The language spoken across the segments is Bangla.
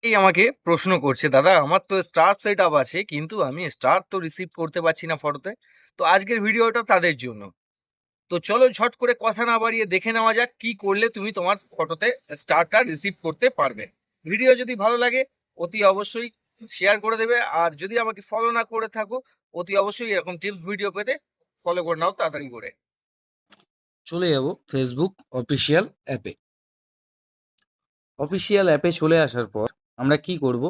এই আমাকে প্রশ্ন করছে, দাদা আমার তো স্টার সেট আপ আছে কিন্তু আমি স্টার তো রিসিভ করতে পারছি না ফটোতে। তো আজকের ভিডিওটা তাদের জন্য। তো চলো ঝট করে কথা না বাড়িয়ে দেখে নেওয়া যাক কি করলে তুমি তোমার ফটোতে স্টারটা রিসিভ করতে পারবে। ভিডিও যদি ভালো লাগে অতি অবশ্যই শেয়ার করে দেবে, আর যদি আমাকে ফলো না করে থাকো অতি অবশ্যই এরকম টিপস ভিডিও পেতে ফলো করে নাও তাড়াতাড়ি করে। চলে যাব ফেসবুক অফিসিয়াল অ্যাপে। অফিসিয়াল অ্যাপে চলে আসার পর আমরা কি করব,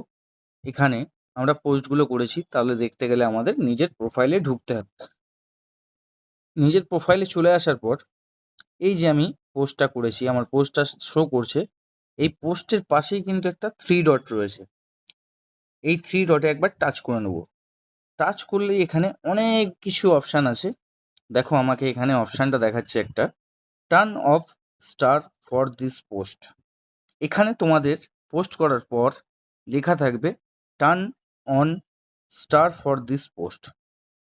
এখানে আমরা পোস্টগুলো করেছি তাহলে দেখতে গেলে আমাদের নিজের প্রোফাইলে ঢুকতে হবে। নিজের প্রোফাইলে চলে আসার পর এই যে আমি পোস্টটা করেছি, আমার পোস্টটা শো করছে। এই পোস্টের পাশেই কিন্তু একটা থ্রি ডট রয়েছে। এই থ্রি ডটে একবার টাচ করে নেব। টাচ করলেই এখানে অনেক কিছু অপশান আছে। দেখো আমাকে এখানে অপশানটা দেখাচ্ছে একটা, turn off star for this post. এখানে তোমাদের পোস্ট করার পর লেখা থাকবে turn on star for this post.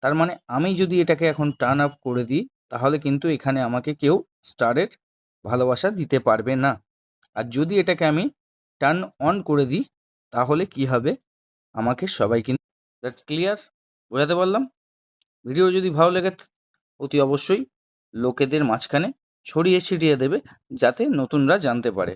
তার মানে আমি যদি এটাকে এখন টার্ন আপ করে দিই তাহলে কিন্তু এখানে আমাকে কেউ স্টারের ভালোবাসা দিতে পারবে না। আর যদি এটাকে আমি টার্ন অন করে দিই তাহলে কি হবে, আমাকে সবাই কিন্তু, দ্যাটস ক্লিয়ার, বোঝাতে পারলাম? ভিডিও যদি ভালো লেগে অতি অবশ্যই লোকেদের মাঝখানে ছড়িয়ে ছিটিয়ে দেবে যাতে নতুনরা জানতে পারে।